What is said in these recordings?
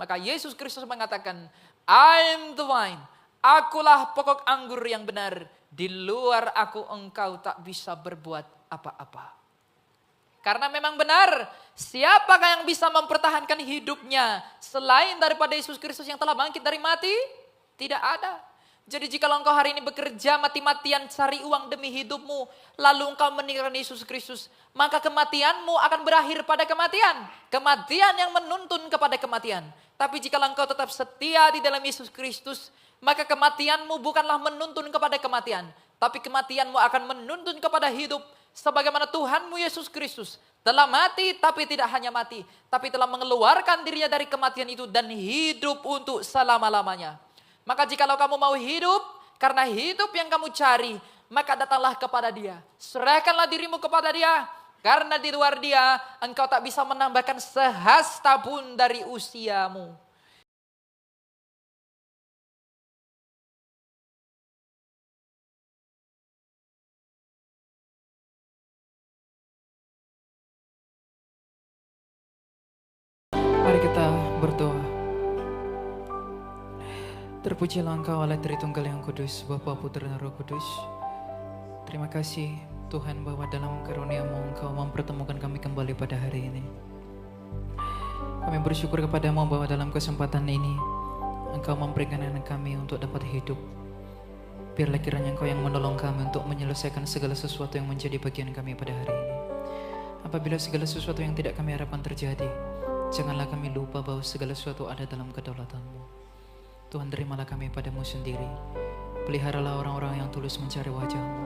Maka Yesus Kristus mengatakan, I am the vine. Akulah pokok anggur yang benar. Di luar aku engkau tak bisa berbuat apa-apa. Karena memang benar, siapakah yang bisa mempertahankan hidupnya selain daripada Yesus Kristus yang telah bangkit dari mati? Tidak ada. Jadi jika engkau hari ini bekerja mati-matian cari uang demi hidupmu, lalu engkau meninggalkan Yesus Kristus, maka kematianmu akan berakhir pada kematian. Kematian yang menuntun kepada kematian. Tapi jika engkau tetap setia di dalam Yesus Kristus, maka kematianmu bukanlah menuntun kepada kematian, tapi kematianmu akan menuntun kepada hidup. Sebagaimana Tuhanmu Yesus Kristus telah mati, tapi tidak hanya mati, tapi telah mengeluarkan dirinya dari kematian itu dan hidup untuk selama-lamanya. Maka jikalau kamu mau hidup, karena hidup yang kamu cari, maka datanglah kepada Dia. Serahkanlah dirimu kepada Dia, karena di luar Dia engkau tak bisa menambahkan sehasta pun dari usiamu. Mari kita berdoa. Terpujilah Engkau Allah Tritunggal yang Kudus, Bapa, Putra dan Roh Kudus. Terima kasih Tuhan bahwa dalam karunia-Mu Engkau mempertemukan kami kembali pada hari ini. Kami bersyukur kepada-Mu bahwa dalam kesempatan ini Engkau memberikan anak kami untuk dapat hidup. Biarlah kiranya Engkau yang menolong kami untuk menyelesaikan segala sesuatu yang menjadi bagian kami pada hari ini. Apabila segala sesuatu yang tidak kami harapkan terjadi, janganlah kami lupa bahwa segala sesuatu ada dalam kedaulatan-Mu. Tuhan, terimalah kami pada-Mu sendiri. Peliharalah orang-orang yang tulus mencari wajah-Mu.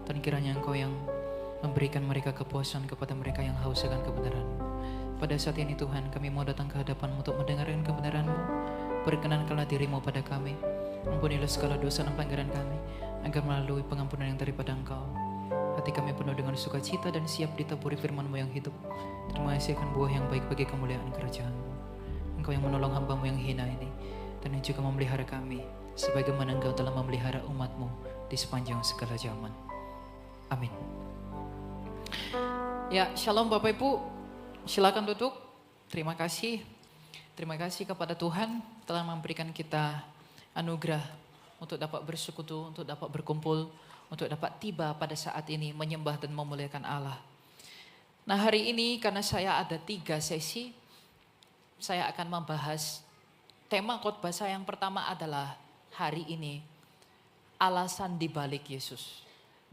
Dan kiranya Engkau yang memberikan mereka kepuasan kepada mereka yang haus akan kebenaran-Mu. Pada saat ini Tuhan, kami mau datang ke hadapan-Mu untuk mendengarkan kebenaran-Mu. Perkenankanlah diri-Mu pada kami. Ampunilah segala dosa dan pelanggaran kami, agar melalui pengampunan yang daripada Engkau, hati kami penuh dengan sukacita dan siap ditaburi firman-Mu yang hidup, dan menghasilkan buah yang baik bagi kemuliaan kerajaan-Mu. Engkau yang menolong hamba-Mu yang hina ini, dan yang juga memelihara kami, sebagaimana Engkau telah memelihara umat-Mu di sepanjang segala zaman. Amin. Ya, shalom Bapak Ibu, silakan duduk. Terima kasih kepada Tuhan telah memberikan kita anugerah untuk dapat bersekutu, untuk dapat berkumpul, untuk dapat tiba pada saat ini menyembah dan memuliakan Allah. Nah, hari ini karena saya ada 3 sesi, saya akan membahas tema khotbah saya. Yang pertama adalah hari ini alasan dibalik Yesus.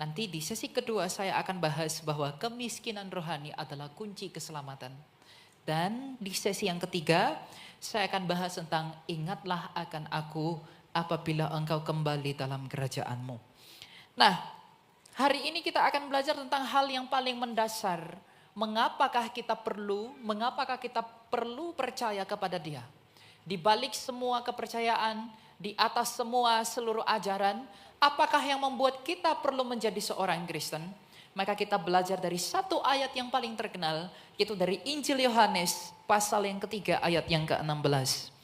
Nanti di sesi kedua saya akan bahas bahwa kemiskinan rohani adalah kunci keselamatan. Dan di sesi yang ketiga saya akan bahas tentang ingatlah akan aku apabila engkau kembali dalam kerajaan-Mu. Nah, hari ini kita akan belajar tentang hal yang paling mendasar. Mengapakah kita perlu percaya kepada Dia? Di balik semua kepercayaan, di atas seluruh ajaran, apakah yang membuat kita perlu menjadi seorang Kristen? Maka kita belajar dari satu ayat yang paling terkenal, yaitu dari Injil Yohanes pasal yang ketiga ayat yang ke-16.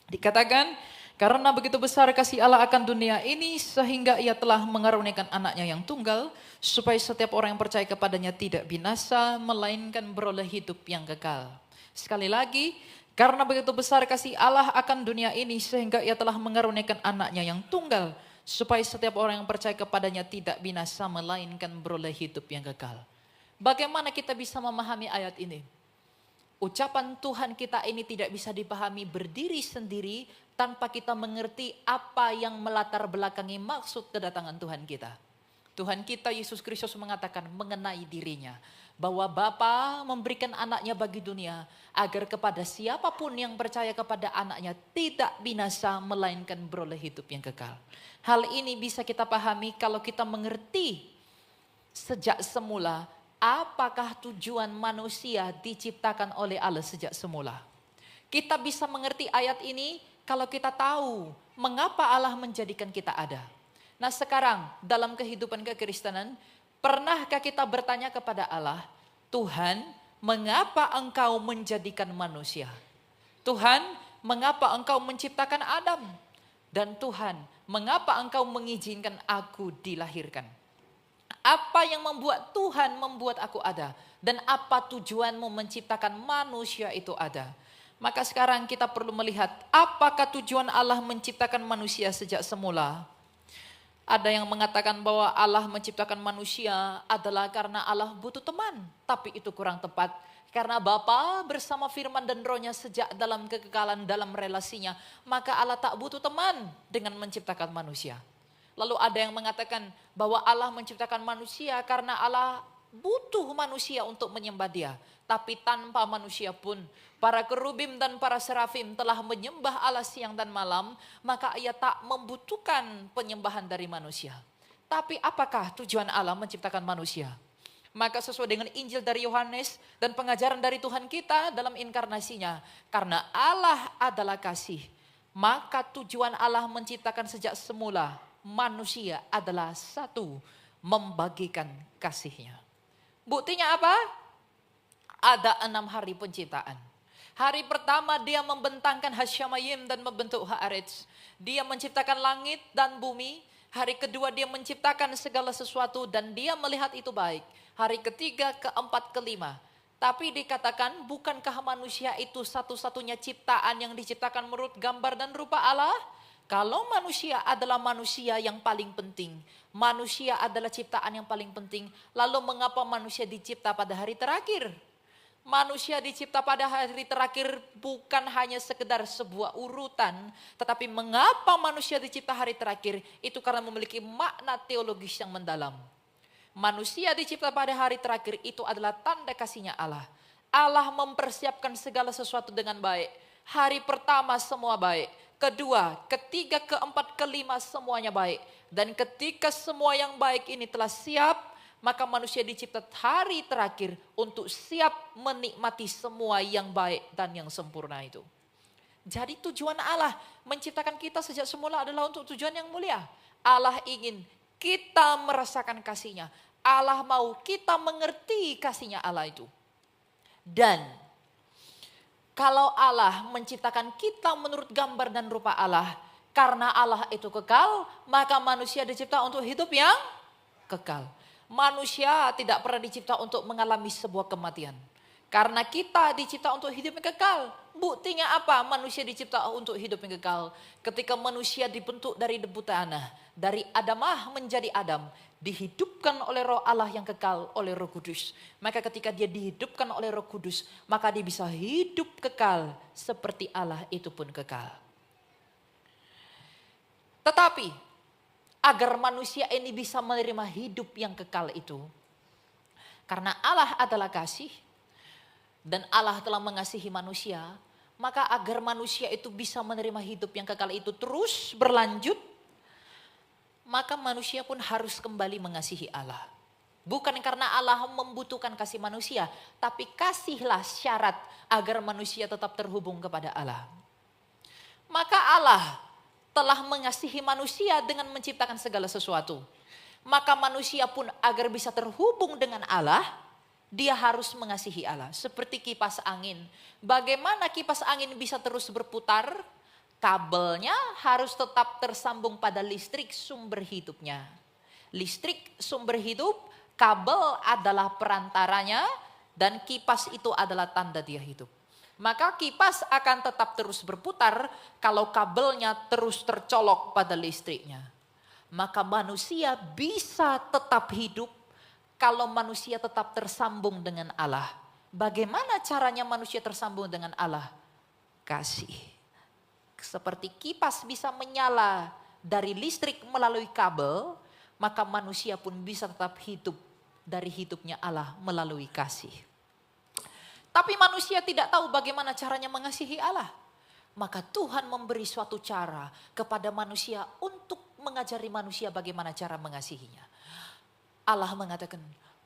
Dikatakan, karena begitu besar kasih Allah akan dunia ini sehingga Ia telah mengaruniakan anaknya yang tunggal, supaya setiap orang yang percaya kepadanya tidak binasa, melainkan beroleh hidup yang kekal. Sekali lagi, karena begitu besar kasih Allah akan dunia ini sehingga Ia telah mengaruniakan anaknya yang tunggal, supaya setiap orang yang percaya kepadanya tidak binasa, melainkan beroleh hidup yang kekal. Bagaimana kita bisa memahami ayat ini? Ucapan Tuhan kita ini tidak bisa dipahami berdiri sendiri tanpa kita mengerti apa yang melatar belakangi maksud kedatangan Tuhan kita. Tuhan kita Yesus Kristus mengatakan mengenai dirinya bahwa Bapa memberikan anaknya bagi dunia agar kepada siapapun yang percaya kepada anaknya tidak binasa melainkan beroleh hidup yang kekal. Hal ini bisa kita pahami kalau kita mengerti sejak semula apakah tujuan manusia diciptakan oleh Allah sejak semula. Kita bisa mengerti ayat ini kalau kita tahu mengapa Allah menjadikan kita ada. Nah, sekarang dalam kehidupan kekristenan, pernahkah kita bertanya kepada Allah, Tuhan, mengapa Engkau menjadikan manusia? Tuhan, mengapa Engkau menciptakan Adam? Dan Tuhan, mengapa Engkau mengizinkan aku dilahirkan? Apa yang membuat Tuhan membuat aku ada? Dan apa tujuanmu menciptakan manusia itu ada? Maka sekarang kita perlu melihat apakah tujuan Allah menciptakan manusia sejak semula. Ada yang mengatakan bahwa Allah menciptakan manusia adalah karena Allah butuh teman. Tapi itu kurang tepat. Karena Bapa bersama firman dan rohnya sejak dalam kekekalan dalam relasinya. Maka Allah tak butuh teman dengan menciptakan manusia. Lalu ada yang mengatakan bahwa Allah menciptakan manusia karena Allah butuh manusia untuk menyembah Dia. Tapi tanpa manusia pun para kerubim dan para serafim telah menyembah Allah siang dan malam, maka ia tak membutuhkan penyembahan dari manusia. Tapi apakah tujuan Allah menciptakan manusia? Maka sesuai dengan Injil dari Yohanes dan pengajaran dari Tuhan kita dalam inkarnasinya, karena Allah adalah kasih, maka tujuan Allah menciptakan sejak semula manusia adalah satu, membagikan kasihnya. Buktinya apa? Ada 6 hari penciptaan. Hari pertama dia membentangkan Hasyamayim dan membentuk Haaretz. Dia menciptakan langit dan bumi. Hari kedua dia menciptakan segala sesuatu dan dia melihat itu baik. Hari ketiga, keempat, kelima. Tapi dikatakan bukankah manusia itu satu-satunya ciptaan yang diciptakan menurut gambar dan rupa Allah? Kalau manusia adalah manusia yang paling penting. Manusia adalah ciptaan yang paling penting. Lalu mengapa manusia dicipta pada hari terakhir? Manusia dicipta pada hari terakhir bukan hanya sekedar sebuah urutan, tetapi mengapa manusia dicipta hari terakhir itu karena memiliki makna teologis yang mendalam. Manusia dicipta pada hari terakhir itu adalah tanda kasihnya Allah. Allah mempersiapkan segala sesuatu dengan baik. Hari pertama semua baik, kedua, ketiga, keempat, kelima semuanya baik. Dan ketika semua yang baik ini telah siap, maka manusia dicipta hari terakhir untuk siap menikmati semua yang baik dan yang sempurna itu. Jadi tujuan Allah menciptakan kita sejak semula adalah untuk tujuan yang mulia. Allah ingin kita merasakan kasih-Nya. Allah mau kita mengerti kasih-Nya Allah itu. Dan kalau Allah menciptakan kita menurut gambar dan rupa Allah, karena Allah itu kekal, maka manusia dicipta untuk hidup yang kekal. Manusia tidak pernah dicipta untuk mengalami sebuah kematian. Karena kita dicipta untuk hidup yang kekal. Buktinya apa? Manusia dicipta untuk hidup yang kekal. Ketika manusia dibentuk dari debu tanah, dari Adamah menjadi Adam, dihidupkan oleh roh Allah yang kekal, oleh Roh Kudus. Maka ketika dia dihidupkan oleh Roh Kudus, maka dia bisa hidup kekal seperti Allah itu pun kekal. Tetapi agar manusia ini bisa menerima hidup yang kekal itu, karena Allah adalah kasih dan Allah telah mengasihi manusia, maka agar manusia itu bisa menerima hidup yang kekal itu terus berlanjut, maka manusia pun harus kembali mengasihi Allah. Bukan karena Allah membutuhkan kasih manusia, tapi kasihlah syarat agar manusia tetap terhubung kepada Allah. Maka Allah telah mengasihi manusia dengan menciptakan segala sesuatu. Maka manusia pun agar bisa terhubung dengan Allah, dia harus mengasihi Allah. Seperti kipas angin. Bagaimana kipas angin bisa terus berputar? Kabelnya harus tetap tersambung pada listrik sumber hidupnya. Listrik sumber hidup, kabel adalah perantaranya, dan kipas itu adalah tanda dia hidup. Maka kipas akan tetap terus berputar kalau kabelnya terus tercolok pada listriknya. Maka manusia bisa tetap hidup kalau manusia tetap tersambung dengan Allah. Bagaimana caranya manusia tersambung dengan Allah? Kasih. Seperti kipas bisa menyala dari listrik melalui kabel, maka manusia pun bisa tetap hidup dari hidupnya Allah melalui kasih. Tapi manusia tidak tahu bagaimana caranya mengasihi Allah. Maka Tuhan memberi suatu cara kepada manusia untuk mengajari manusia bagaimana cara mengasihinya. Allah mengatakan,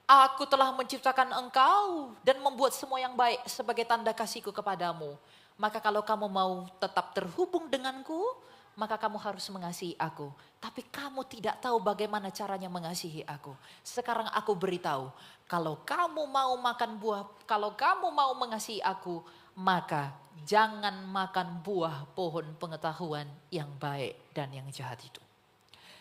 Aku telah menciptakan engkau dan membuat semua yang baik sebagai tanda kasihku kepadamu. Maka kalau kamu mau tetap terhubung denganku, maka kamu harus mengasihi aku. Tapi kamu tidak tahu bagaimana caranya mengasihi aku. Sekarang aku beritahu, kalau kamu mau makan buah, kalau kamu mau mengasihi aku, maka jangan makan buah pohon pengetahuan yang baik dan yang jahat itu.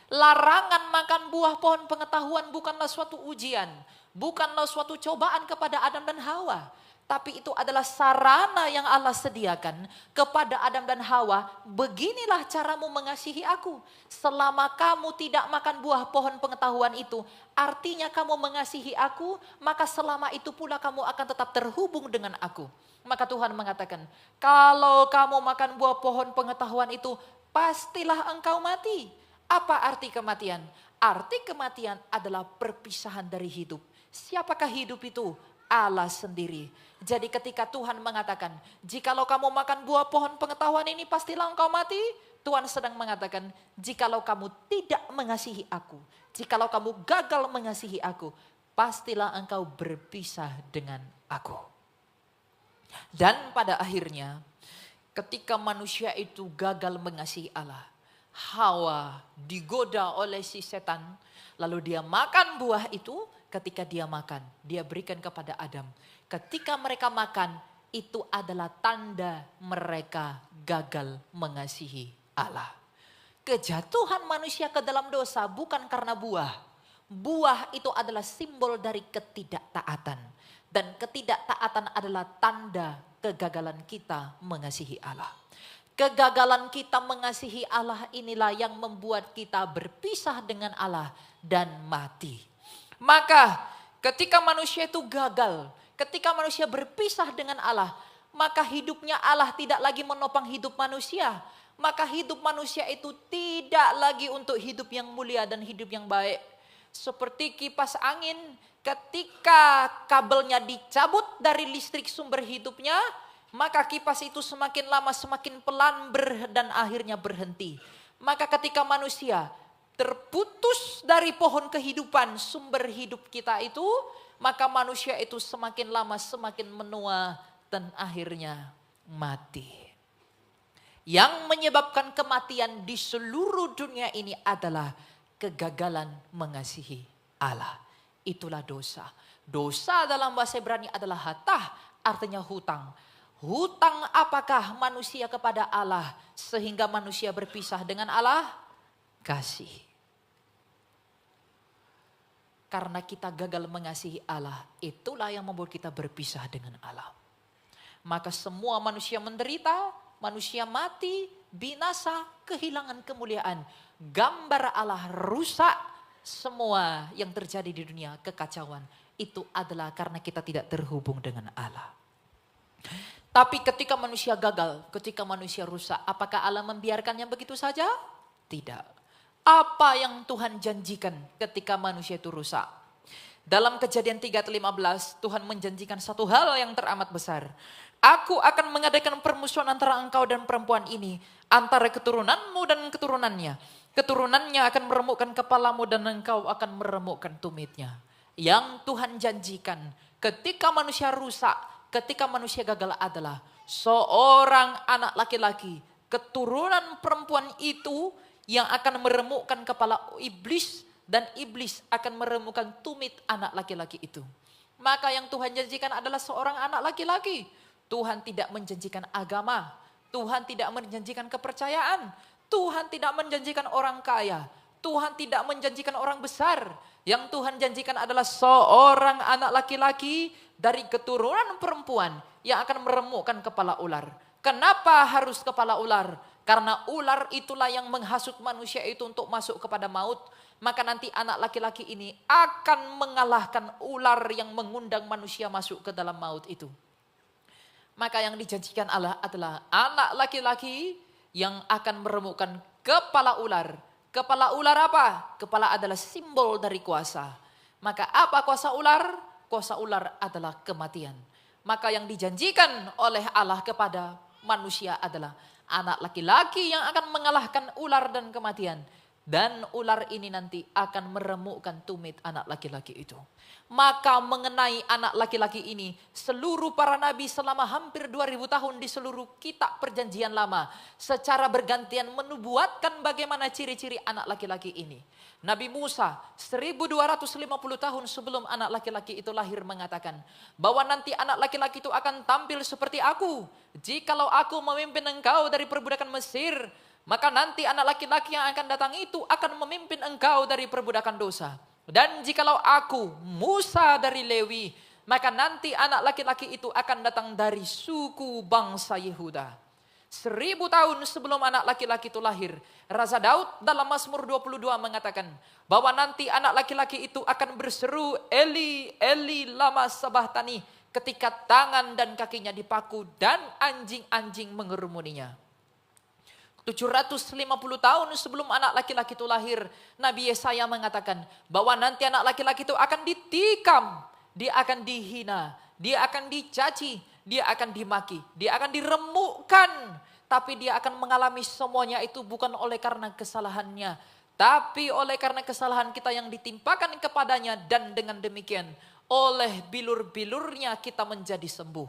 Larangan makan buah pohon pengetahuan bukanlah suatu ujian, bukanlah suatu cobaan kepada Adam dan Hawa. Tapi itu adalah sarana yang Allah sediakan kepada Adam dan Hawa. Beginilah caramu mengasihi aku. Selama kamu tidak makan buah pohon pengetahuan itu, artinya kamu mengasihi aku, maka selama itu pula kamu akan tetap terhubung dengan aku. Maka Tuhan mengatakan, kalau kamu makan buah pohon pengetahuan itu, pastilah engkau mati. Apa arti kematian? Arti kematian adalah perpisahan dari hidup. Siapakah hidup itu? Allah sendiri. Jadi ketika Tuhan mengatakan, jikalau kamu makan buah pohon pengetahuan ini pastilah engkau mati. Tuhan sedang mengatakan, jikalau kamu tidak mengasihi aku, jikalau kamu gagal mengasihi aku, pastilah engkau berpisah dengan aku. Dan pada akhirnya, ketika manusia itu gagal mengasihi Allah, Hawa digoda oleh si setan, lalu dia makan buah itu. Ketika dia makan, dia berikan kepada Adam. Ketika mereka makan, itu adalah tanda mereka gagal mengasihi Allah. Kejatuhan manusia ke dalam dosa bukan karena buah. Buah itu adalah simbol dari ketidaktaatan. Dan ketidaktaatan adalah tanda kegagalan kita mengasihi Allah. Kegagalan kita mengasihi Allah inilah yang membuat kita berpisah dengan Allah dan mati. Maka ketika manusia itu gagal, ketika manusia berpisah dengan Allah, maka hidupnya Allah tidak lagi menopang hidup manusia. Maka hidup manusia itu tidak lagi untuk hidup yang mulia dan hidup yang baik. Seperti kipas angin, ketika kabelnya dicabut dari listrik sumber hidupnya, maka kipas itu semakin lama semakin pelan dan akhirnya berhenti. Maka ketika manusia terputus dari pohon kehidupan sumber hidup kita itu, maka manusia itu semakin lama semakin menua dan akhirnya mati. Yang menyebabkan kematian di seluruh dunia ini adalah kegagalan mengasihi Allah. Itulah dosa. Dosa dalam bahasa Ibrani adalah hatah, artinya hutang. Hutang apakah manusia kepada Allah sehingga manusia berpisah dengan Allah? Kasih. Karena kita gagal mengasihi Allah, itulah yang membuat kita berpisah dengan Allah. Maka semua manusia menderita, manusia mati, binasa, kehilangan kemuliaan. Gambar Allah rusak, semua yang terjadi di dunia, kekacauan. Itu adalah karena kita tidak terhubung dengan Allah. Tapi ketika manusia gagal, ketika manusia rusak, apakah Allah membiarkannya begitu saja? Tidak. Apa yang Tuhan janjikan ketika manusia itu rusak? Dalam Kejadian 3:15 Tuhan menjanjikan satu hal yang teramat besar. Aku akan mengadakan permusuhan antara engkau dan perempuan ini, antara keturunanmu dan keturunannya. Keturunannya akan meremukkan kepalamu dan engkau akan meremukkan tumitnya. Yang Tuhan janjikan ketika manusia rusak, ketika manusia gagal adalah seorang anak laki-laki, keturunan perempuan itu yang akan meremukkan kepala iblis dan iblis akan meremukkan tumit anak laki-laki itu. Maka yang Tuhan janjikan adalah seorang anak laki-laki. Tuhan tidak menjanjikan agama, Tuhan tidak menjanjikan kepercayaan, Tuhan tidak menjanjikan orang kaya, Tuhan tidak menjanjikan orang besar. Yang Tuhan janjikan adalah seorang anak laki-laki dari keturunan perempuan yang akan meremukkan kepala ular. Kenapa harus kepala ular? Karena ular itulah yang menghasut manusia itu untuk masuk kepada maut. Maka nanti anak laki-laki ini akan mengalahkan ular yang mengundang manusia masuk ke dalam maut itu. Maka yang dijanjikan Allah adalah anak laki-laki yang akan meremukkan kepala ular. Kepala ular apa? Kepala adalah simbol dari kuasa. Maka apa kuasa ular? Kuasa ular adalah kematian. Maka yang dijanjikan oleh Allah kepada manusia adalah anak laki-laki yang akan mengalahkan ular dan kematian. Dan ular ini nanti akan meremukkan tumit anak laki-laki itu. Maka mengenai anak laki-laki ini, seluruh para nabi selama hampir 2000 tahun di seluruh kitab perjanjian lama, secara bergantian menubuatkan bagaimana ciri-ciri anak laki-laki ini. Nabi Musa 1250 tahun sebelum anak laki-laki itu lahir mengatakan bahwa nanti anak laki-laki itu akan tampil seperti aku. Jikalau aku memimpin engkau dari perbudakan Mesir, maka nanti anak laki-laki yang akan datang itu akan memimpin engkau dari perbudakan dosa. Dan jikalau aku, Musa dari Lewi, maka nanti anak laki-laki itu akan datang dari suku bangsa Yehuda. 1000 tahun sebelum anak laki-laki itu lahir, Raja Daud dalam Mazmur 22 mengatakan bahwa nanti anak laki-laki itu akan berseru, Eli, Eli lama sabachthani, ketika tangan dan kakinya dipaku dan anjing-anjing mengerumuninya. 750 tahun sebelum anak laki-laki itu lahir, Nabi Yesaya mengatakan bahwa nanti anak laki-laki itu akan ditikam, dia akan dihina, dia akan dicaci, dia akan dimaki, dia akan diremukkan. Tapi dia akan mengalami semuanya itu bukan oleh karena kesalahannya, tapi oleh karena kesalahan kita yang ditimpakan kepadanya. Dan dengan demikian oleh bilur-bilurnya kita menjadi sembuh.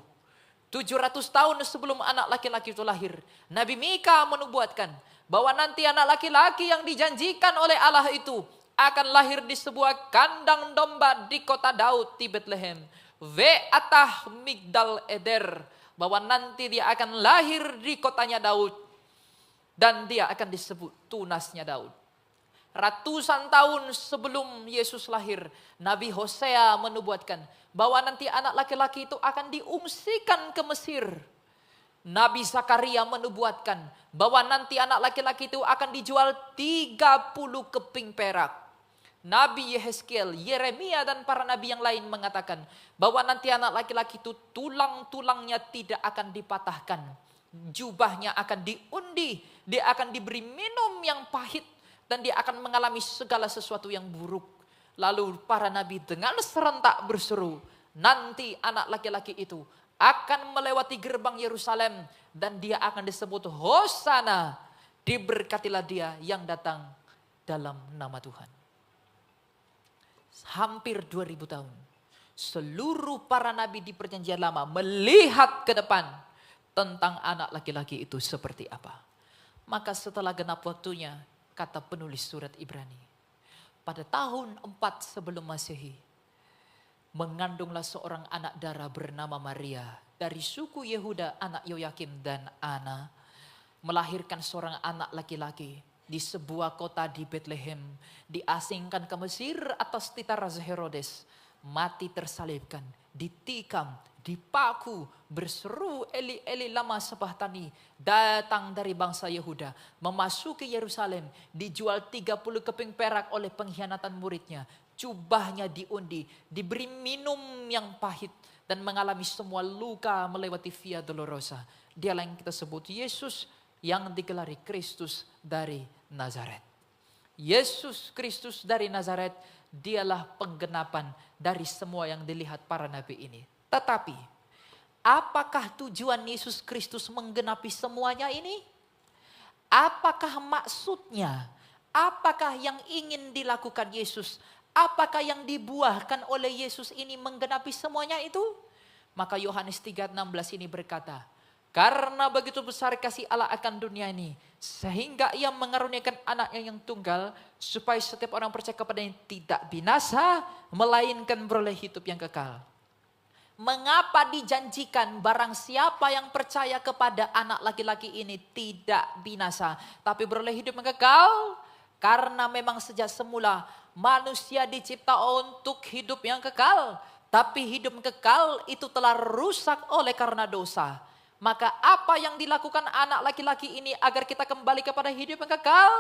700 tahun sebelum anak laki-laki itu lahir, Nabi Mika menubuatkan bahwa nanti anak laki-laki yang dijanjikan oleh Allah itu akan lahir di sebuah kandang domba di kota Daud di Bethlehem. Ve'atah Migdal Eder, bahwa nanti dia akan lahir di kotanya Daud dan dia akan disebut tunasnya Daud. Ratusan tahun sebelum Yesus lahir, Nabi Hosea menubuatkan bahwa nanti anak laki-laki itu akan diungsikan ke Mesir. Nabi Zakaria menubuatkan bahwa nanti anak laki-laki itu akan dijual 30 keping perak. Nabi Yehezkiel, Yeremia dan para nabi yang lain mengatakan bahwa nanti anak laki-laki itu tulang-tulangnya tidak akan dipatahkan. Jubahnya akan diundi, dia akan diberi minum yang pahit dan dia akan mengalami segala sesuatu yang buruk. Lalu para nabi dengan serentak berseru, nanti anak laki-laki itu akan melewati gerbang Yerusalem dan dia akan disebut Hosana, diberkatilah dia yang datang dalam nama Tuhan. Hampir 2000 tahun. Seluruh para nabi di perjanjian lama melihat ke depan tentang anak laki-laki itu seperti apa. Maka setelah genap waktunya, kata penulis surat Ibrani, pada tahun 4 sebelum Masehi, mengandunglah seorang anak darah bernama Maria dari suku Yehuda, anak Yoyakim dan Ana, melahirkan seorang anak laki-laki di sebuah kota di Bethlehem, diasingkan ke Mesir atas titah Raja Herodes, mati tersalibkan, ditikam, dipaku, berseru Eli Eli lama sabachthani, datang dari bangsa Yehuda, memasuki Yerusalem, dijual 30 keping perak oleh pengkhianatan muridnya, jubahnya diundi, diberi minum yang pahit dan mengalami semua luka melewati via dolorosa. Dialah yang kita sebut Yesus yang digelari Kristus dari Nazaret. Yesus Kristus dari Nazaret, dialah penggenapan dari semua yang dilihat para nabi ini. Tetapi, apakah tujuan Yesus Kristus menggenapi semuanya ini? Apakah maksudnya? Apakah yang ingin dilakukan Yesus? Apakah yang dibuahkan oleh Yesus ini menggenapi semuanya itu? Maka Yohanes 3:16 ini berkata, karena begitu besar kasih Allah akan dunia ini, sehingga ia mengaruniakan anaknya yang tunggal, supaya setiap orang percaya kepadanya tidak binasa, melainkan beroleh hidup yang kekal. Mengapa dijanjikan barang siapa yang percaya kepada anak laki-laki ini tidak binasa, tapi beroleh hidup yang kekal? Karena memang sejak semula manusia dicipta untuk hidup yang kekal, tapi hidup yang kekal itu telah rusak oleh karena dosa. Maka apa yang dilakukan anak laki-laki ini agar kita kembali kepada hidup yang kekal?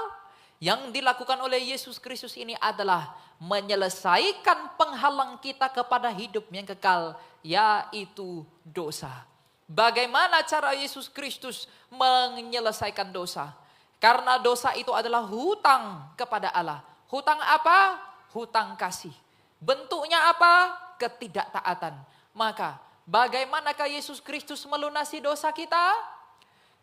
Yang dilakukan oleh Yesus Kristus ini adalah menyelesaikan penghalang kita kepada hidup yang kekal, yaitu dosa. Bagaimana cara Yesus Kristus menyelesaikan dosa? Karena dosa itu adalah hutang kepada Allah. Hutang apa? Hutang kasih. Bentuknya apa? Ketidaktaatan. Maka bagaimanakah Yesus Kristus melunasi dosa kita?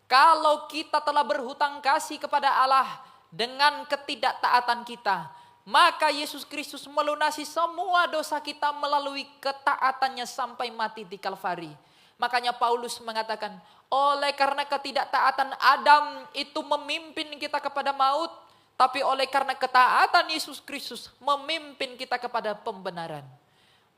Kalau kita telah berhutang kasih kepada Allah dengan ketidaktaatan kita, maka Yesus Kristus melunasi semua dosa kita melalui ketaatannya sampai mati di Kalvari. Makanya Paulus mengatakan, oleh karena ketidaktaatan Adam itu memimpin kita kepada maut, tapi oleh karena ketaatan Yesus Kristus memimpin kita kepada pembenaran.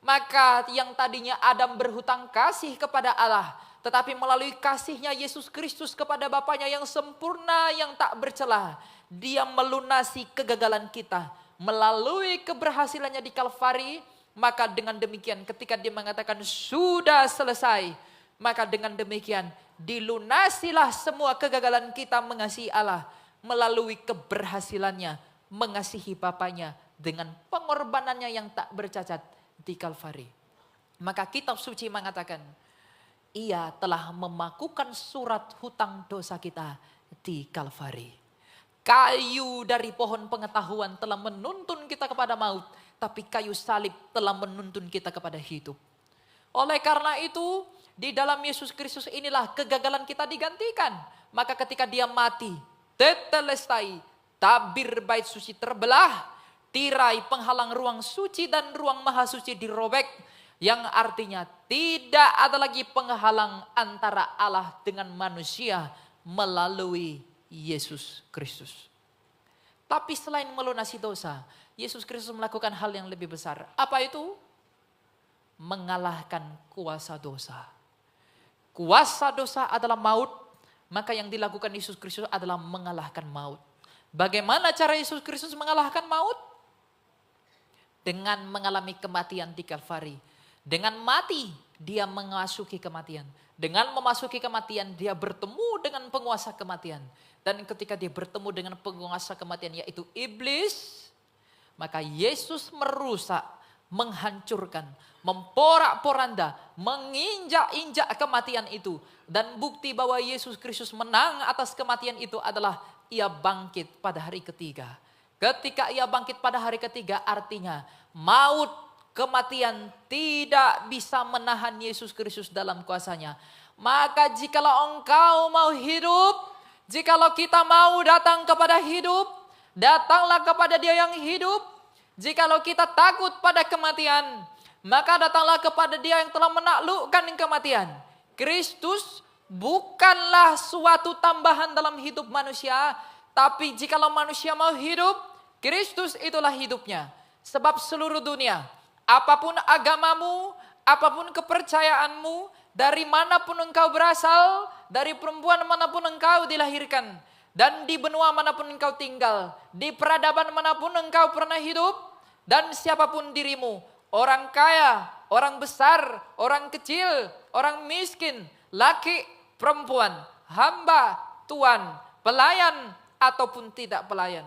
Maka yang tadinya Adam berhutang kasih kepada Allah, tetapi melalui kasihnya Yesus Kristus kepada Bapanya yang sempurna, yang tak bercelah, dia melunasi kegagalan kita. Melalui keberhasilannya di Kalvari, Maka dengan demikian ketika dia mengatakan sudah selesai, maka dengan demikian dilunasilah semua kegagalan kita mengasihi Allah melalui keberhasilannya mengasihi Bapaknya dengan pengorbanannya yang tak bercacat di Kalvari. Maka kitab suci mengatakan, Ia telah memakukan surat hutang dosa kita di Kalvari. Kayu dari pohon pengetahuan telah menuntun kita kepada maut, tapi kayu salib telah menuntun kita kepada hidup. Oleh karena itu, di dalam Yesus Kristus inilah kegagalan kita digantikan. Maka ketika dia mati, tetelestai, tabir bait suci terbelah, tirai penghalang ruang suci dan ruang maha suci dirobek, yang artinya tidak ada lagi penghalang antara Allah dengan manusia melalui Yesus Kristus. Tapi selain melunasi dosa, Yesus Kristus melakukan hal yang lebih besar. Apa itu? Mengalahkan kuasa dosa. Kuasa dosa adalah maut, maka yang dilakukan Yesus Kristus adalah mengalahkan maut. Bagaimana cara Yesus Kristus mengalahkan maut? Dengan mengalami kematian di Kalvari. Dengan mati, dia memasuki kematian. Dengan memasuki kematian, dia bertemu dengan penguasa kematian. Dan ketika dia bertemu dengan penguasa kematian, yaitu iblis, maka Yesus merusak, menghancurkan, memporak-poranda, menginjak-injak kematian itu. Dan bukti bahwa Yesus Kristus menang atas kematian itu adalah ia bangkit pada hari ketiga. Ketika ia bangkit pada hari ketiga, artinya maut, kematian tidak bisa menahan Yesus Kristus dalam kuasanya. Maka jikalau engkau mau hidup, jikalau kita mau datang kepada hidup, datanglah kepada Dia yang hidup. Jikalau kita takut pada kematian, maka datanglah kepada Dia yang telah menaklukkan kematian. Kristus bukanlah suatu tambahan dalam hidup manusia, tapi jikalau manusia mau hidup, Kristus itulah hidupnya. Sebab seluruh dunia, apapun agamamu, apapun kepercayaanmu, dari manapun engkau berasal, dari perempuan manapun engkau dilahirkan, dan di benua manapun engkau tinggal, di peradaban manapun engkau pernah hidup, dan siapapun dirimu, orang kaya, orang besar, orang kecil, orang miskin, laki, perempuan, hamba, tuan, pelayan, ataupun tidak pelayan.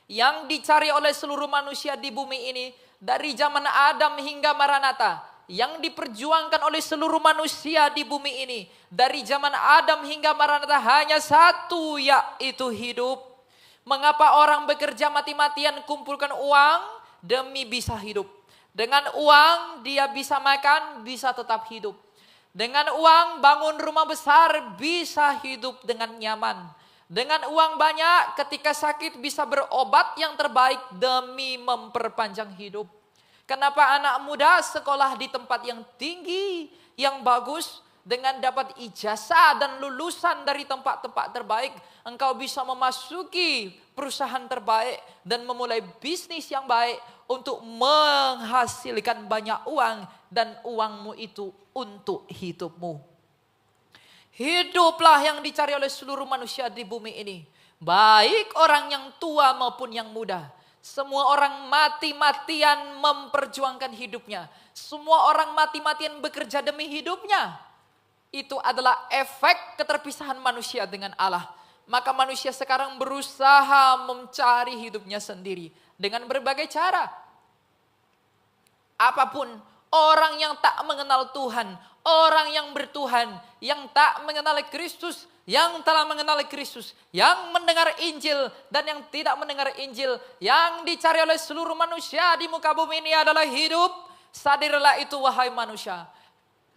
Yang dicari oleh seluruh manusia di bumi ini, dari zaman Adam hingga Maranatha, yang diperjuangkan oleh seluruh manusia di bumi ini, dari zaman Adam hingga Maranatha hanya satu, yaitu hidup. Mengapa orang bekerja mati-matian kumpulkan uang demi bisa hidup? Dengan uang dia bisa makan, bisa tetap hidup. Dengan uang bangun rumah besar, bisa hidup dengan nyaman. Dengan uang banyak ketika sakit bisa berobat yang terbaik demi memperpanjang hidup. Kenapa anak muda sekolah di tempat yang tinggi, yang bagus, dengan dapat ijazah dan lulusan dari tempat-tempat terbaik, engkau bisa memasuki perusahaan terbaik dan memulai bisnis yang baik untuk menghasilkan banyak uang, dan uangmu itu untuk hidupmu. Hiduplah yang dicari oleh seluruh manusia di bumi ini, baik orang yang tua maupun yang muda. Semua orang mati-matian memperjuangkan hidupnya. Semua orang mati-matian bekerja demi hidupnya. Itu adalah efek keterpisahan manusia dengan Allah. Maka manusia sekarang berusaha mencari hidupnya sendiri dengan berbagai cara. Apapun, orang yang tak mengenal Tuhan, orang yang bertuhan, yang tak mengenal Kristus, yang telah mengenal Kristus, yang mendengar Injil dan yang tidak mendengar Injil, yang dicari oleh seluruh manusia di muka bumi ini adalah hidup. Sadarilah itu wahai manusia.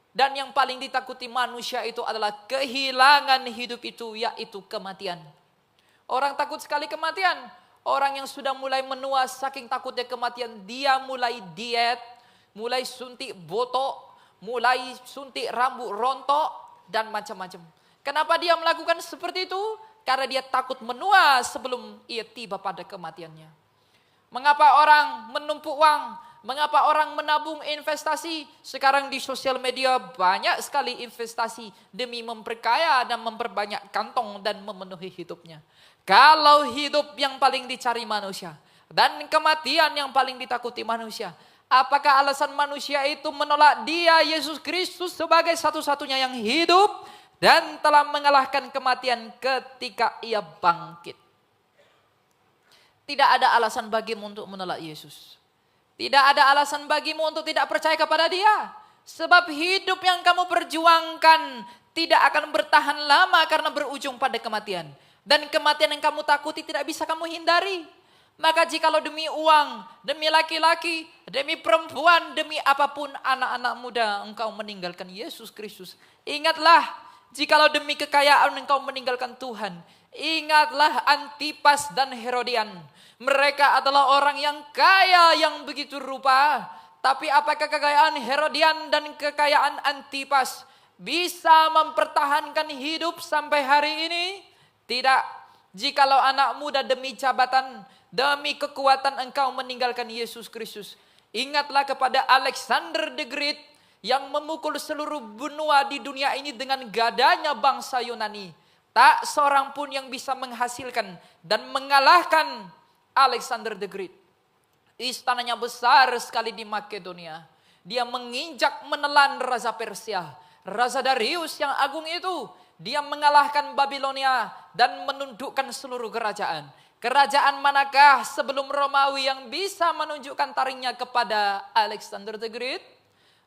Dan yang paling ditakuti manusia itu adalah kehilangan hidup itu, yaitu kematian. Orang takut sekali kematian. Orang yang sudah mulai menua saking takutnya kematian, dia mulai diet, mulai suntik botok, mulai suntik rambut rontok, dan macam-macam. Kenapa dia melakukan seperti itu? Karena dia takut menua sebelum ia tiba pada kematiannya. Mengapa orang menumpuk uang? Mengapa orang menabung investasi? Sekarang di sosial media banyak sekali investasi demi memperkaya dan memperbanyak kantong dan memenuhi hidupnya. Kalau hidup yang paling dicari manusia dan kematian yang paling ditakuti manusia, Apakah alasan manusia itu menolak Dia, Yesus Kristus, sebagai satu-satunya yang hidup dan telah mengalahkan kematian ketika Ia bangkit? Tidak ada alasan bagimu untuk menolak Yesus. Tidak ada alasan bagimu untuk tidak percaya kepada Dia. Sebab hidup yang kamu perjuangkan tidak akan bertahan lama karena berujung pada kematian. Dan kematian yang kamu takuti tidak bisa kamu hindari. Maka jikalau demi uang, demi laki-laki, demi perempuan, demi apapun anak-anak muda engkau meninggalkan Yesus Kristus. Ingatlah, jikalau demi kekayaan engkau meninggalkan Tuhan. Ingatlah Antipas dan Herodian. Mereka adalah orang yang kaya yang begitu rupa. Tapi apakah kekayaan Herodian dan kekayaan Antipas bisa mempertahankan hidup sampai hari ini? Tidak. Jikalau anak muda demi jabatan, demi kekuatan engkau meninggalkan Yesus Kristus. Ingatlah kepada Alexander the Great yang memukul seluruh benua di dunia ini dengan gadanya bangsa Yunani. Tak seorang pun yang bisa menghasilkan dan mengalahkan Alexander the Great. Istananya besar sekali di Makedonia. Dia menginjak menelan Raja Persia. Raja Darius yang agung itu. Dia mengalahkan Babilonia dan menundukkan seluruh kerajaan. Kerajaan manakah sebelum Romawi yang bisa menunjukkan taringnya kepada Alexander the Great?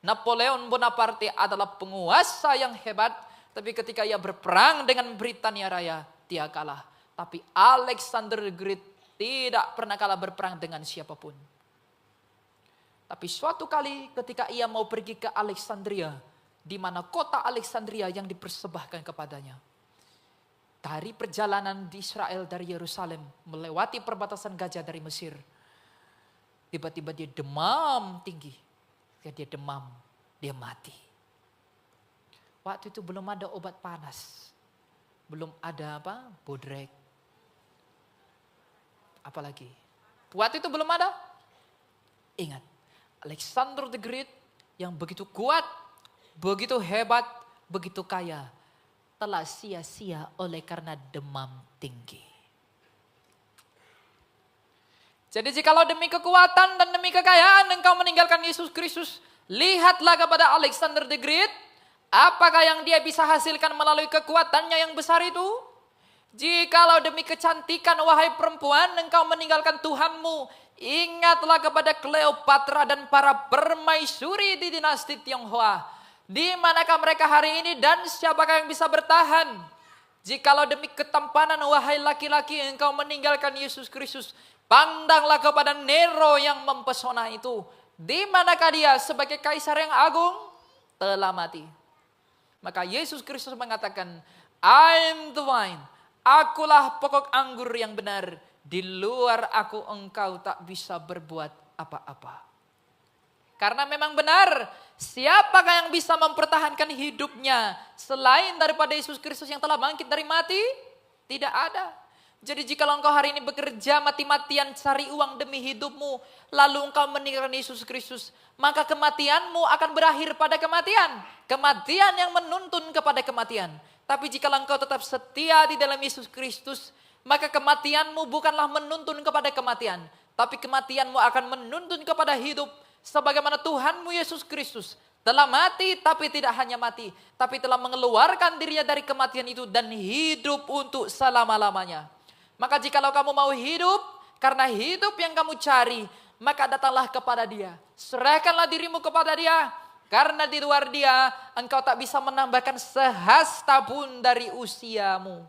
Napoleon Bonaparte adalah penguasa yang hebat. Tapi ketika ia berperang dengan Britania Raya, dia kalah. Tapi Alexander the Great tidak pernah kalah berperang dengan siapapun. Tapi suatu kali ketika ia mau pergi ke Alexandria, di mana kota Alexandria yang dipersembahkan kepadanya. Dari perjalanan di Israel dari Yerusalem, melewati perbatasan gajah dari Mesir. Tiba-tiba dia demam tinggi. Dia demam, dia mati. Waktu itu belum ada obat panas. Belum ada bodrek. Apalagi. Waktu itu belum ada. Ingat, Alexander the Great yang begitu kuat, begitu hebat, begitu kaya, telah sia-sia oleh karena demam tinggi. Jadi jikalau demi kekuatan dan demi kekayaan engkau meninggalkan Yesus Kristus, lihatlah kepada Alexander the Great. Apakah yang dia bisa hasilkan melalui kekuatannya yang besar itu? Jikalau demi kecantikan wahai perempuan engkau meninggalkan Tuhanmu, ingatlah kepada Cleopatra dan para permaisuri di dinasti Tionghoa. Di manakah mereka hari ini dan siapakah yang bisa bertahan? Jikalau demi ketampanan wahai laki-laki engkau meninggalkan Yesus Kristus, pandanglah kepada Nero yang mempesona itu. Di manakah dia sebagai kaisar yang agung? Telah mati. Maka Yesus Kristus mengatakan, I'm the vine. Akulah pokok anggur yang benar. Di luar aku engkau tak bisa berbuat apa-apa. Karena memang benar, siapakah yang bisa mempertahankan hidupnya selain daripada Yesus Kristus yang telah bangkit dari mati? Tidak ada. Jadi jika engkau hari ini bekerja mati-matian cari uang demi hidupmu, lalu engkau meninggalkan Yesus Kristus, maka kematianmu akan berakhir pada kematian. Kematian yang menuntun kepada kematian. Tapi jika engkau tetap setia di dalam Yesus Kristus, maka kematianmu bukanlah menuntun kepada kematian, tapi kematianmu akan menuntun kepada hidup. Sebagaimana Tuhanmu Yesus Kristus telah mati, tapi tidak hanya mati, tapi telah mengeluarkan dirinya dari kematian itu dan hidup untuk selama-lamanya. Maka jikalau kamu mau hidup, karena hidup yang kamu cari, maka datanglah kepada Dia. Serahkanlah dirimu kepada Dia, karena di luar Dia engkau tak bisa menambahkan sehasta pun dari usiamu.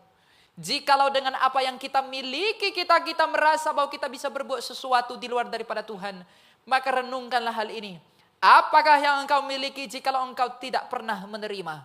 Jikalau dengan apa yang kita miliki kita merasa bahwa kita bisa berbuat sesuatu di luar daripada Tuhan, maka renungkanlah hal ini. Apakah yang engkau miliki jikalau engkau tidak pernah menerima?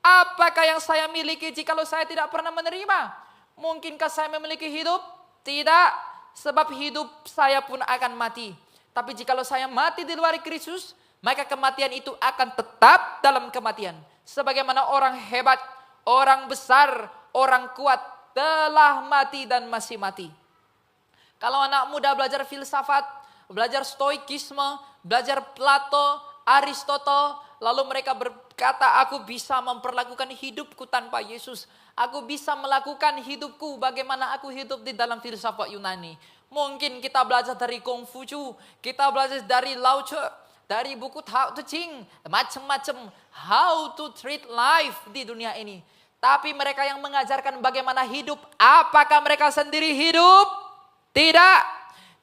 Apakah yang saya miliki jikalau saya tidak pernah menerima? Mungkinkah saya memiliki hidup? Tidak, sebab hidup saya pun akan mati. Tapi jikalau saya mati di luar Kristus, maka kematian itu akan tetap dalam kematian. Sebagaimana orang hebat, orang besar, orang kuat telah mati dan masih mati. Kalau anak muda belajar filsafat, belajar stoikisme, belajar Plato, Aristotle, lalu mereka berkata, aku bisa memperlakukan hidupku tanpa Yesus. Aku bisa melakukan hidupku bagaimana aku hidup di dalam filsafat Yunani. Mungkin kita belajar dari Kongfucu, kita belajar dari Lao Tzu, dari buku Tao Te Ching, macam-macam how to treat life di dunia ini. Tapi mereka yang mengajarkan bagaimana hidup, apakah mereka sendiri hidup? Tidak.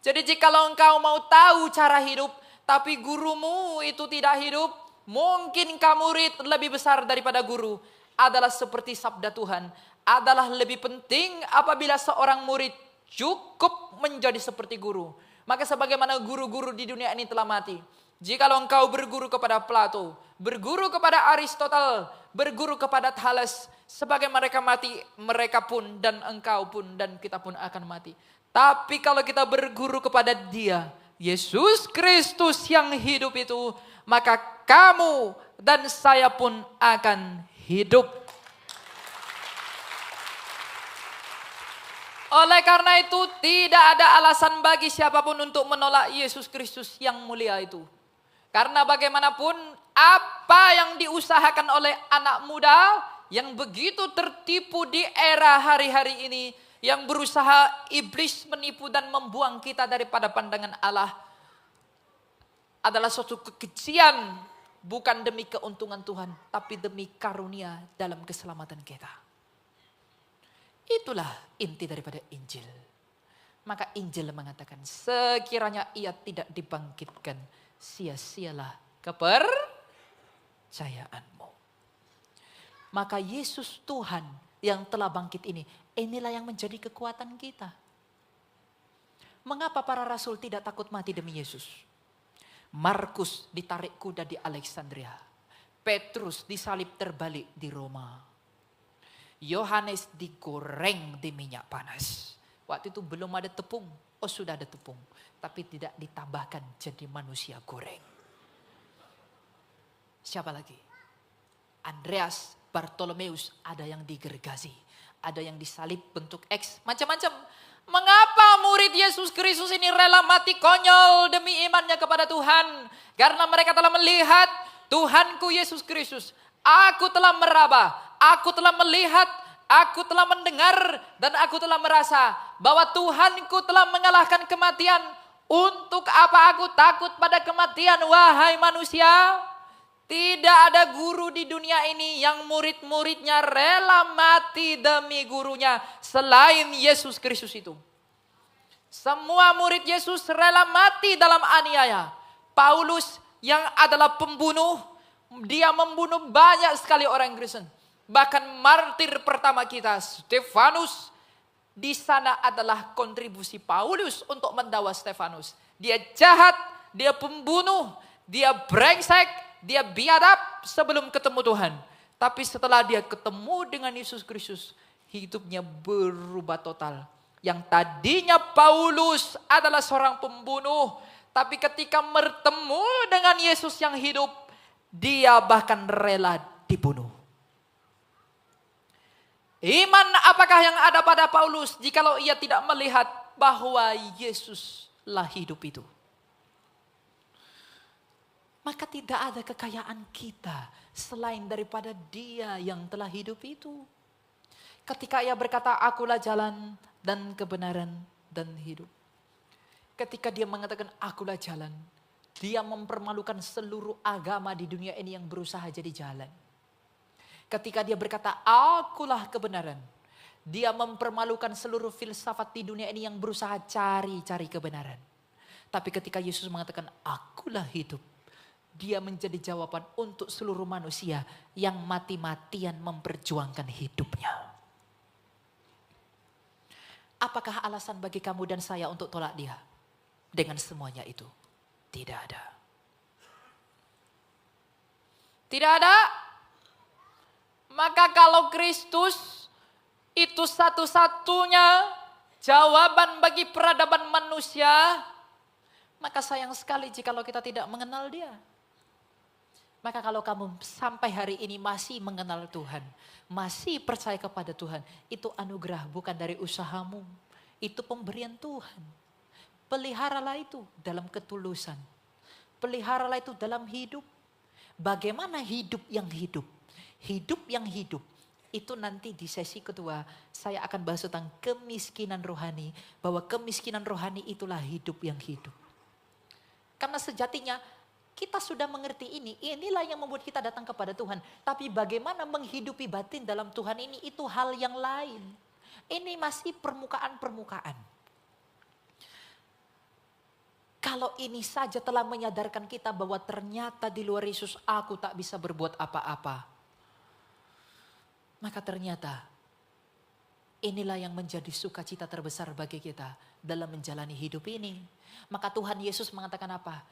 Jadi jikalau engkau mau tahu cara hidup, tapi gurumu itu tidak hidup, mungkin kamu murid lebih besar daripada guru. Adalah seperti sabda Tuhan, adalah lebih penting apabila seorang murid cukup menjadi seperti guru. Maka sebagaimana guru-guru di dunia ini telah mati. Jikalau engkau berguru kepada Plato, berguru kepada Aristotle, berguru kepada Thales, sebagai mereka mati, mereka pun dan engkau pun dan kita pun akan mati. Tapi kalau kita berguru kepada Dia, Yesus Kristus yang hidup itu, maka kamu dan saya pun akan hidup. Oleh karena itu tidak ada alasan bagi siapapun untuk menolak Yesus Kristus yang mulia itu. Karena bagaimanapun apa yang diusahakan oleh anak muda yang begitu tertipu di era hari-hari ini, yang berusaha iblis menipu dan membuang kita daripada pandangan Allah, adalah suatu kekejian, bukan demi keuntungan Tuhan, tapi demi karunia dalam keselamatan kita. Itulah inti daripada Injil. Maka Injil mengatakan, sekiranya ia tidak dibangkitkan, sia-sialah kepercayaanmu. Maka Yesus Tuhan yang telah bangkit ini, inilah yang menjadi kekuatan kita. Mengapa para rasul tidak takut mati demi Yesus? Markus ditarik kuda di Alexandria. Petrus disalib terbalik di Roma. Yohanes digoreng di minyak panas. Waktu itu belum ada tepung. Oh sudah ada tepung. Tapi tidak ditambahkan jadi manusia goreng. Siapa lagi? Andreas, Bartolomeus, ada yang digergaji. Ada yang disalib bentuk X. Macam-macam. Mengapa murid Yesus Kristus ini rela mati konyol demi imannya kepada Tuhan? Karena mereka telah melihat Tuhanku Yesus Kristus. Aku telah meraba, aku telah melihat, aku telah mendengar, dan aku telah merasa bahwa Tuhanku telah mengalahkan kematian. Untuk apa aku takut pada kematian, wahai manusia? Tidak ada guru di dunia ini yang murid-muridnya rela mati demi gurunya selain Yesus Kristus itu. Semua murid Yesus rela mati dalam aniaya. Paulus yang adalah pembunuh, dia membunuh banyak sekali orang Kristen. Bahkan martir pertama kita, Stefanus, di sana adalah kontribusi Paulus untuk mendakwa Stefanus. Dia jahat, dia pembunuh, dia brengsek, dia biadab sebelum ketemu Tuhan. Tapi setelah dia ketemu dengan Yesus Kristus, hidupnya berubah total. Yang tadinya Paulus adalah seorang pembunuh, tapi ketika bertemu dengan Yesus yang hidup, dia bahkan rela dibunuh. Iman apakah yang ada pada Paulus jikalau ia tidak melihat bahwa Yesuslah hidup itu? Maka tidak ada kekayaan kita selain daripada Dia yang telah hidup itu. Ketika ia berkata, akulah jalan dan kebenaran dan hidup. Ketika dia mengatakan akulah jalan, dia mempermalukan seluruh agama di dunia ini yang berusaha jadi jalan. Ketika dia berkata akulah kebenaran, dia mempermalukan seluruh filsafat di dunia ini yang berusaha cari kebenaran. Tapi ketika Yesus mengatakan akulah hidup, dia menjadi jawaban untuk seluruh manusia yang mati-matian memperjuangkan hidupnya. Apakah alasan bagi kamu dan saya untuk tolak dia? Dengan semuanya itu, tidak ada. Tidak ada. Maka kalau Kristus itu satu-satunya jawaban bagi peradaban manusia, maka sayang sekali jikalau kita tidak mengenal Dia. Maka kalau kamu sampai hari ini masih mengenal Tuhan, masih percaya kepada Tuhan, itu anugerah bukan dari usahamu. Itu pemberian Tuhan. Peliharalah itu dalam ketulusan. Peliharalah itu dalam hidup. Bagaimana hidup yang hidup? Hidup yang hidup Itu nanti di sesi kedua saya akan bahas tentang kemiskinan rohani. Bahwa kemiskinan rohani itulah hidup yang hidup. Karena sejatinya kita sudah mengerti ini. Inilah yang membuat kita datang kepada Tuhan. Tapi bagaimana menghidupi batin dalam Tuhan ini itu hal yang lain. Ini masih permukaan-permukaan. Kalau ini saja telah menyadarkan kita bahwa ternyata di luar Yesus aku tak bisa berbuat apa-apa. Maka ternyata inilah yang menjadi sukacita terbesar bagi kita dalam menjalani hidup ini. Maka Tuhan Yesus mengatakan apa?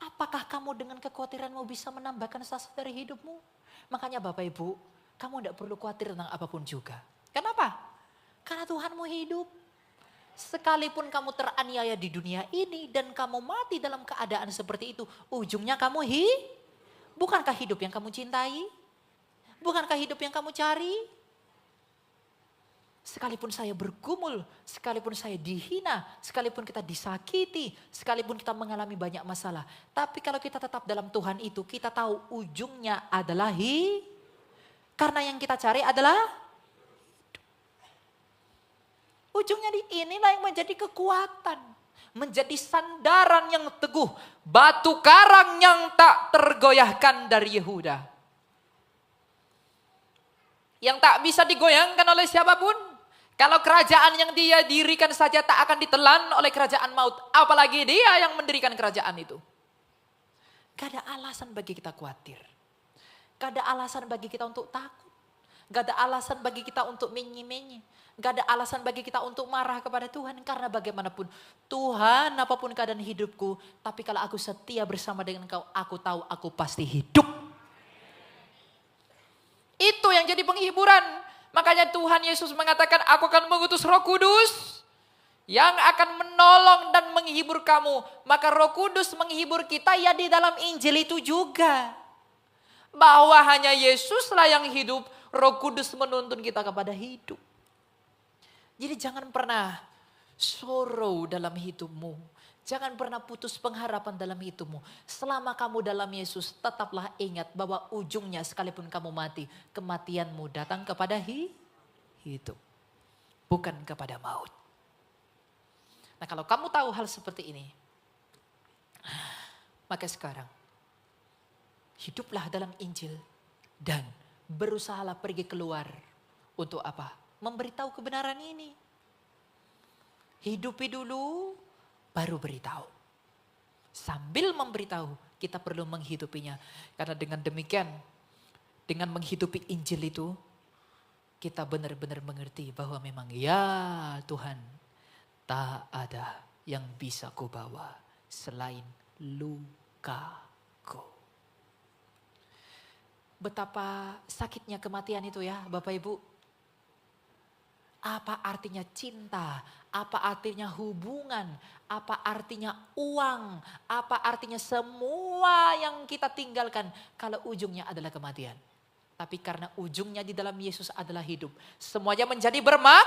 Apakah kamu dengan kekhawatiranmu bisa menambahkan sesuatu dari hidupmu? Makanya Bapak Ibu, kamu tidak perlu khawatir tentang apapun juga. Kenapa? Karena Tuhanmu hidup. Sekalipun kamu teraniaya di dunia ini dan kamu mati dalam keadaan seperti itu, ujungnya kamu bukankah hidup yang kamu cintai? Bukankah hidup yang kamu cari? Sekalipun saya bergumul, sekalipun saya dihina, sekalipun kita disakiti, sekalipun kita mengalami banyak masalah. Tapi kalau kita tetap dalam Tuhan itu, kita tahu ujungnya adalah karena yang kita cari adalah ujungnya inilah yang menjadi kekuatan. Menjadi sandaran yang teguh. Batu karang yang tak tergoyahkan dari Yehuda. Yang tak bisa digoyangkan oleh siapapun. Kalau kerajaan yang dia dirikan saja tak akan ditelan oleh kerajaan maut. Apalagi dia yang mendirikan kerajaan itu. Gak ada alasan bagi kita khawatir. Gak ada alasan bagi kita untuk takut. Gak ada alasan bagi kita untuk menye-menye. Gak ada alasan bagi kita untuk marah kepada Tuhan. Karena bagaimanapun Tuhan apapun keadaan hidupku. Tapi kalau aku setia bersama dengan Engkau, aku tahu aku pasti hidup. Itu yang jadi penghiburan. Makanya Tuhan Yesus mengatakan aku akan mengutus Roh Kudus. Yang akan menolong dan menghibur kamu. Maka Roh Kudus menghibur kita ya di dalam Injil itu juga. Bahwa hanya Yesuslah yang hidup. Roh Kudus menuntun kita kepada hidup. Jadi jangan pernah sorrow dalam hidupmu. Jangan pernah putus pengharapan dalam hidupmu. Selama kamu dalam Yesus, tetaplah ingat bahwa ujungnya sekalipun kamu mati, kematianmu datang kepada hidup. Bukan kepada maut. Nah kalau kamu tahu hal seperti ini, maka sekarang hiduplah dalam Injil dan berusahalah pergi keluar. Untuk apa? Memberitahu kebenaran ini. Hidupi dulu, baru beritahu. Sambil memberitahu, kita perlu menghidupinya. Karena dengan demikian, dengan menghidupi Injil itu, kita benar-benar mengerti bahwa memang ya Tuhan, tak ada yang bisa kubawa selain lukaku. Betapa sakitnya kematian itu ya Bapak Ibu. Apa artinya cinta? Apa artinya hubungan? Apa artinya uang? Apa artinya semua yang kita tinggalkan kalau ujungnya adalah kematian? Tapi karena ujungnya di dalam Yesus adalah hidup. Semuanya menjadi bermakna.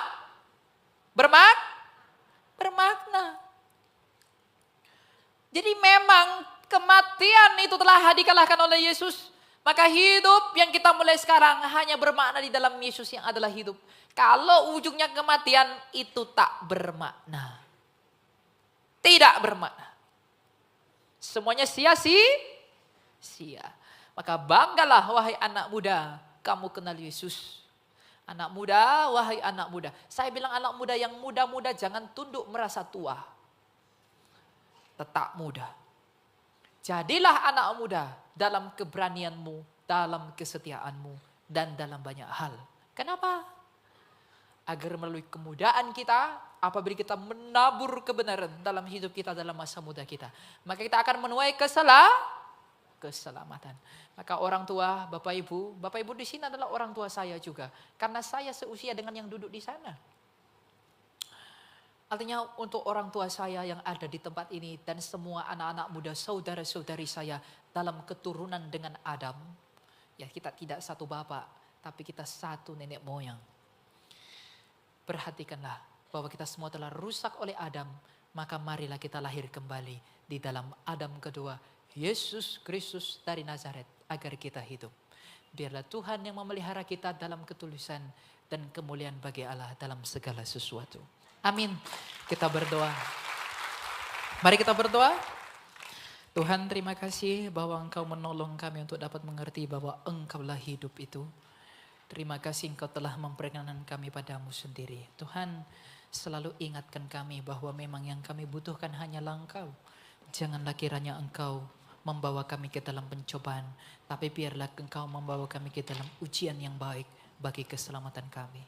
Jadi memang kematian itu telah dikalahkan oleh Yesus. Maka hidup yang kita mulai sekarang hanya bermakna di dalam Yesus yang adalah hidup. Kalau ujungnya kematian itu tak bermakna. Tidak bermakna. Semuanya sia-sia. Maka banggalah wahai anak muda, kamu kenal Yesus. Anak muda, wahai anak muda. Saya bilang anak muda yang muda-muda jangan tunduk merasa tua. Tetap muda. Jadilah anak muda dalam keberanianmu, dalam kesetiaanmu, dan dalam banyak hal. Kenapa? Agar melalui kemudaan kita, apabila kita menabur kebenaran dalam hidup kita dalam masa muda kita, maka kita akan menuai keselamatan. Maka orang tua, Bapak Ibu di sini adalah orang tua saya juga. Karena saya seusia dengan yang duduk di sana. Artinya untuk orang tua saya yang ada di tempat ini dan semua anak-anak muda, saudara-saudari saya dalam keturunan dengan Adam. Ya kita tidak satu bapak, tapi kita satu nenek moyang. Perhatikanlah bahwa kita semua telah rusak oleh Adam, maka marilah kita lahir kembali di dalam Adam kedua, Yesus Kristus dari Nazaret, agar kita hidup. Biarlah Tuhan yang memelihara kita dalam ketulusan dan kemuliaan bagi Allah dalam segala sesuatu. Amin. Kita berdoa. Mari kita berdoa. Tuhan, terima kasih bahwa Engkau menolong kami untuk dapat mengerti bahwa Engkaulah hidup itu. Terima kasih Engkau telah memperkenankan kami padamu sendiri. Tuhan, selalu ingatkan kami bahwa memang yang kami butuhkan hanyalah Engkau. Janganlah kiranya Engkau membawa kami ke dalam pencobaan, tapi biarlah Engkau membawa kami ke dalam ujian yang baik bagi keselamatan kami.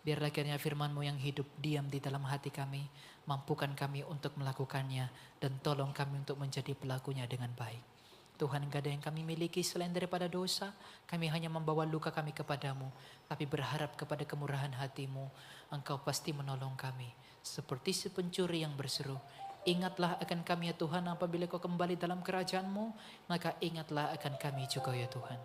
Biarlah kiranya firman-Mu yang hidup diam di dalam hati kami, mampukan kami untuk melakukannya, dan tolong kami untuk menjadi pelakunya dengan baik. Tuhan, enggak ada yang kami miliki selain daripada dosa. Kami hanya membawa luka kami kepadamu, tapi berharap kepada kemurahan hati-Mu. Engkau pasti menolong kami. Seperti si pencuri yang berseru, ingatlah akan kami ya Tuhan apabila Kau kembali dalam kerajaan-Mu. Maka ingatlah akan kami juga ya Tuhan.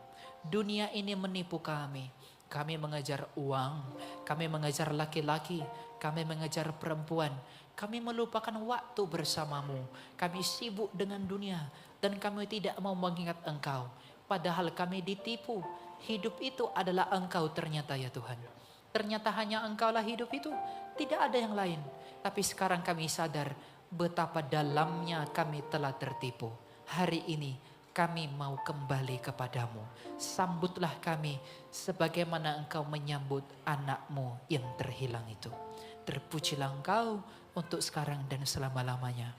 Dunia ini menipu kami. Kami mengejar uang, kami mengejar laki-laki, kami mengejar perempuan. Kami melupakan waktu bersama-Mu. Kami sibuk dengan dunia dan kami tidak mau mengingat Engkau. Padahal kami ditipu. Hidup itu adalah Engkau ternyata ya Tuhan. Ternyata hanya Engkaulah hidup itu. Tidak ada yang lain. Tapi sekarang kami sadar betapa dalamnya kami telah tertipu. Hari ini kami mau kembali kepadamu. Sambutlah kami sebagaimana Engkau menyambut anak-Mu yang terhilang itu. Terpujilah Engkau untuk sekarang dan selama-lamanya.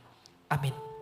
Amin.